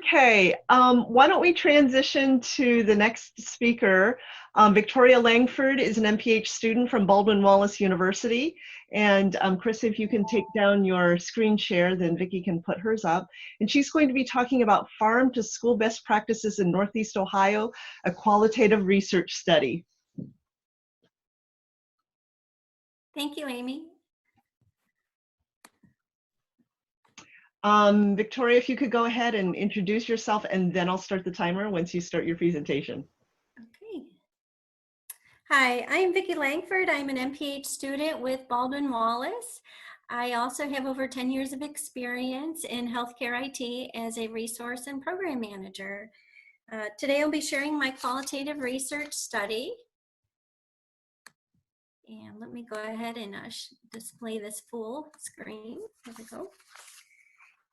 Okay, why don't we transition to the next speaker? Victoria Langford is an MPH student from Baldwin Wallace University. And Chris, if you can take down your screen share, then Vicki can put hers up. And she's going to be talking about farm to school best practices in Northeast Ohio, a qualitative research study. Thank you, Amy. Victoria, if you could go ahead and introduce yourself, and then I'll start the timer once you start your presentation. Okay. Hi, I'm Vicki Langford. I'm an MPH student with Baldwin Wallace. I also have over 10 years of experience in healthcare IT as a resource and program manager. Today I'll be sharing my qualitative research study. And let me go ahead and display this full screen. There we go.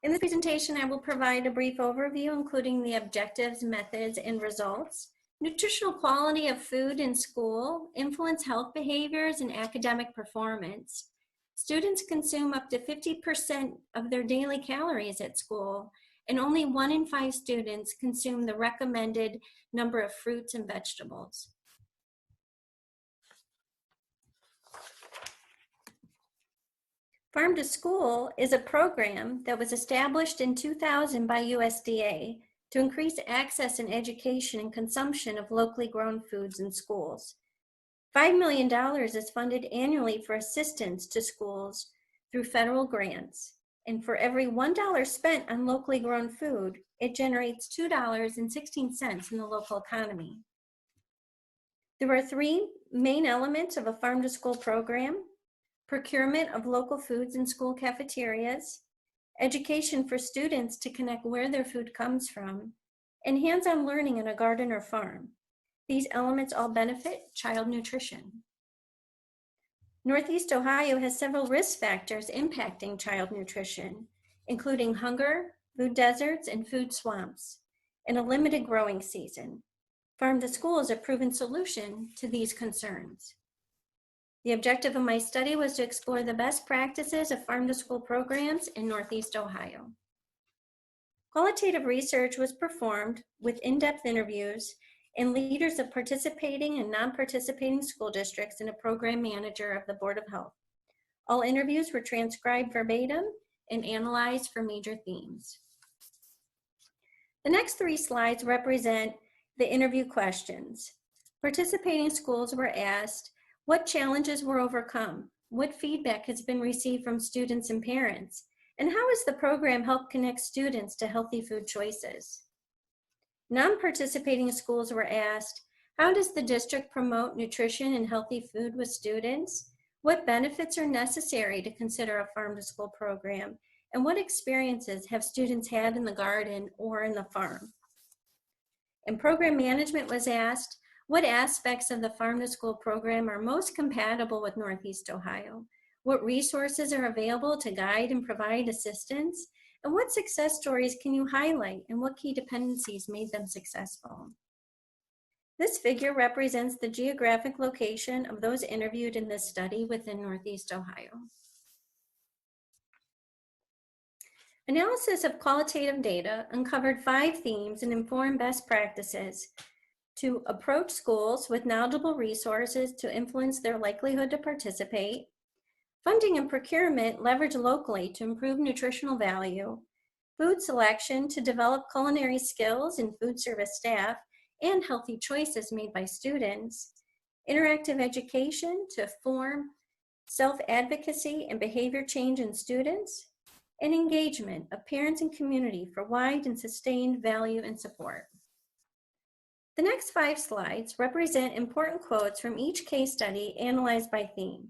In this presentation, I will provide a brief overview, including the objectives, methods, and results. Nutritional quality of food in school influence health behaviors and academic performance. Students consume up to 50% of their daily calories at school, and only 1 in 5 students consume the recommended number of fruits and vegetables. Farm to School is a program that was established in 2000 by USDA to increase access and education and consumption of locally grown foods in schools. $5 million is funded annually for assistance to schools through federal grants. And for every $1 spent on locally grown food, it generates $2.16 in the local economy. There are 3 main elements of a Farm to School program: procurement of local foods in school cafeterias, education for students to connect where their food comes from, and hands-on learning in a garden or farm. These elements all benefit child nutrition. Northeast Ohio has several risk factors impacting child nutrition, including hunger, food deserts, and food swamps, and a limited growing season. Farm to School is a proven solution to these concerns. The objective of my study was to explore the best practices of farm to school programs in Northeast Ohio. Qualitative research was performed with in-depth interviews and leaders of participating and non-participating school districts and a program manager of the Board of Health. All interviews were transcribed verbatim and analyzed for major themes. The next 3 slides represent the interview questions. Participating schools were asked, what challenges were overcome? What feedback has been received from students and parents? And how has the program helped connect students to healthy food choices? Non-participating schools were asked, how does the district promote nutrition and healthy food with students? What benefits are necessary to consider a farm to school program? And what experiences have students had in the garden or in the farm? And program management was asked, what aspects of the Farm to School program are most compatible with Northeast Ohio? What resources are available to guide and provide assistance? And what success stories can you highlight, and what key dependencies made them successful? This figure represents the geographic location of those interviewed in this study within Northeast Ohio. Analysis of qualitative data uncovered 5 themes and informed best practices to approach schools with knowledgeable resources to influence their likelihood to participate, funding and procurement leverage locally to improve nutritional value, food selection to develop culinary skills in food service staff and healthy choices made by students, interactive education to form self-advocacy and behavior change in students, and engagement of parents and community for wide and sustained value and support. The next 5 slides represent important quotes from each case study analyzed by theme.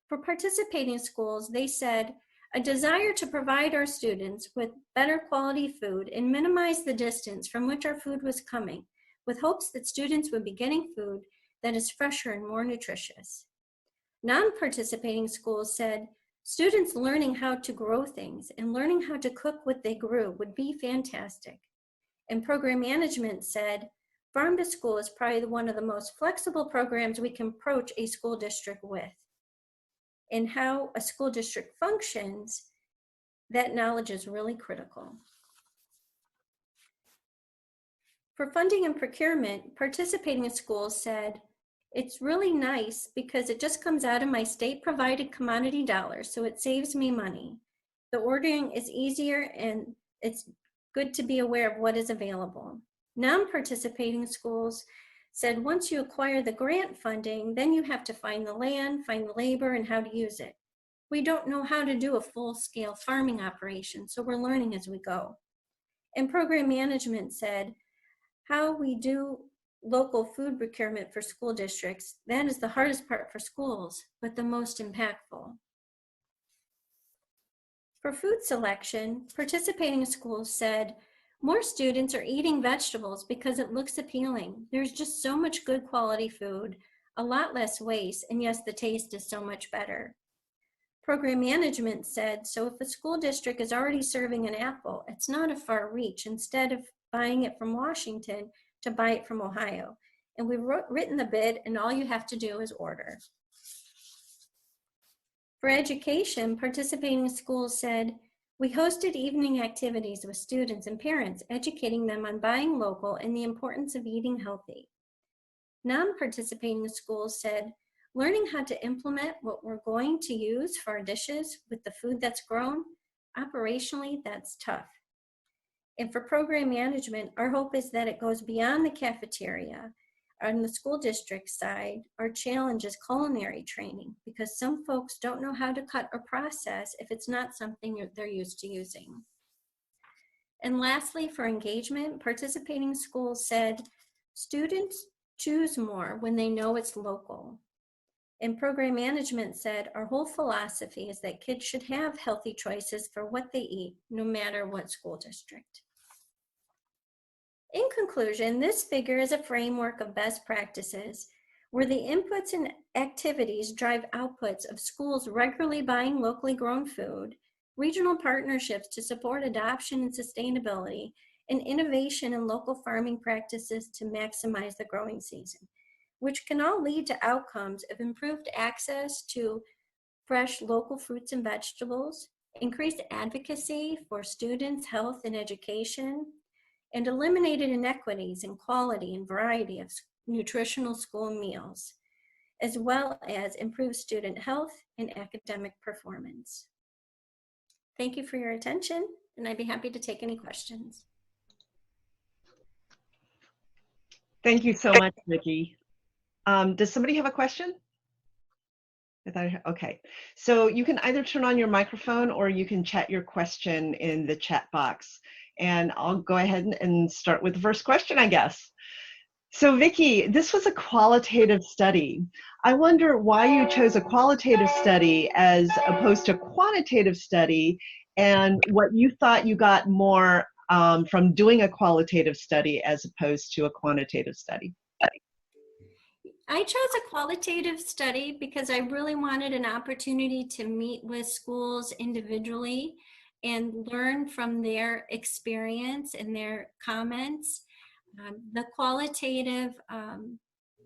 For participating schools, they said, a desire to provide our students with better quality food and minimize the distance from which our food was coming, with hopes that students would be getting food that is fresher and more nutritious. Non-participating schools said, students learning how to grow things and learning how to cook what they grew would be fantastic. And program management said, Farm to School is probably one of the most flexible programs we can approach a school district with. And how a school district functions, that knowledge is really critical. For funding and procurement, participating schools said, it's really nice because it just comes out of my state-provided commodity dollars, so it saves me money. The ordering is easier and it's good to be aware of what is available. Non-participating schools said once you acquire the grant funding, then you have to find the land, find the labor, and how to use it. We don't know how to do a full-scale farming operation, so we're learning as we go. And program management said, how we do local food procurement for school districts, that is the hardest part for schools, but the most impactful. For food selection, participating schools said, more students are eating vegetables because it looks appealing. There's just so much good quality food, a lot less waste, and yes, the taste is so much better. Program management said, so if a school district is already serving an apple, it's not a far reach. Instead of buying it from Washington, to buy it from Ohio. And we've written the bid, and all you have to do is order. For education, participating schools said, we hosted evening activities with students and parents, educating them on buying local and the importance of eating healthy. Non-participating schools said, learning how to implement what we're going to use for our dishes with the food that's grown, operationally, that's tough. And for program management, our hope is that it goes beyond the cafeteria. On the school district side, our challenge is culinary training because some folks don't know how to cut or process if it's not something they're used to using. And lastly, for engagement, participating schools said, students choose more when they know it's local. And program management said, our whole philosophy is that kids should have healthy choices for what they eat, no matter what school district. In conclusion, this figure is a framework of best practices where the inputs and activities drive outputs of schools regularly buying locally grown food, regional partnerships to support adoption and sustainability, and innovation in local farming practices to maximize the growing season, which can all lead to outcomes of improved access to fresh local fruits and vegetables, increased advocacy for students' health and education, and eliminated inequities in quality and variety of nutritional school meals, as well as improved student health and academic performance. Thank you for your attention, and I'd be happy to take any questions. Thank you so much, Vicki. Does somebody have a question? Okay, so you can either turn on your microphone or you can chat your question in the chat box. And I'll go ahead and start with the first question, I guess. So Vicki, this was a qualitative study. I wonder why you chose a qualitative study as opposed to a quantitative study, and what you thought you got more from doing a qualitative study as opposed to a quantitative study. I chose a qualitative study because I really wanted an opportunity to meet with schools individually and learn from their experience and their comments. The qualitative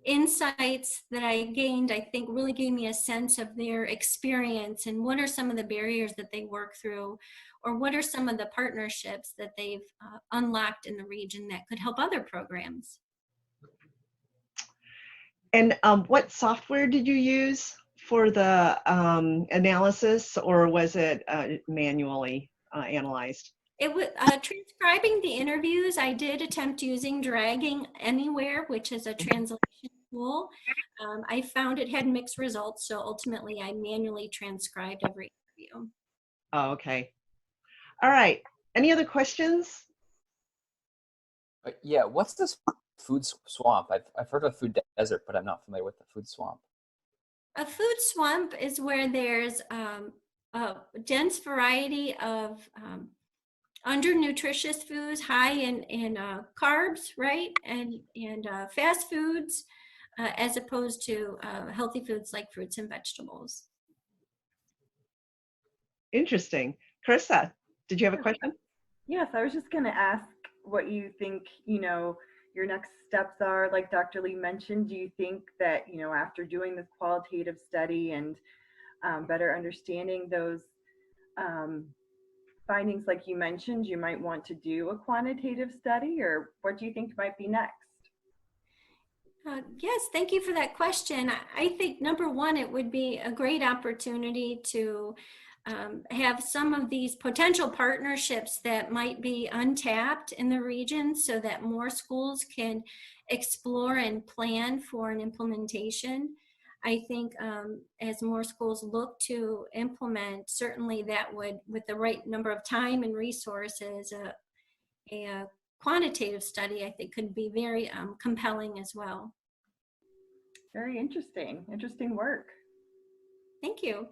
insights that I gained, I think, really gave me a sense of their experience and what are some of the barriers that they work through, or what are some of the partnerships that they've unlocked in the region that could help other programs. And what software did you use for the analysis, or was it manually analyzed? It was transcribing the interviews. I did attempt using Dragging Anywhere, which is a translation tool. I found it had mixed results, so ultimately I manually transcribed every interview. Oh, okay. All right. Any other questions? Yeah, what's this food swamp? I've heard of food desert, but I'm not familiar with the food swamp. A food swamp is where there's a dense variety of undernutritious foods, high in carbs, right, and fast foods, as opposed to healthy foods like fruits and vegetables. Interesting. Carissa, did you have a question? Yes, I was just going to ask what you think, your next steps are. Like Dr. Lee mentioned, do you think that, after doing this qualitative study and better understanding those findings like you mentioned, you might want to do a quantitative study, or what do you think might be next? Yes, thank you for that question. I think number one, it would be a great opportunity to have some of these potential partnerships that might be untapped in the region so that more schools can explore and plan for an implementation. I think as more schools look to implement, certainly that would, with the right number of time and resources, a quantitative study, I think, could be very compelling as well. Very interesting, interesting work. Thank you.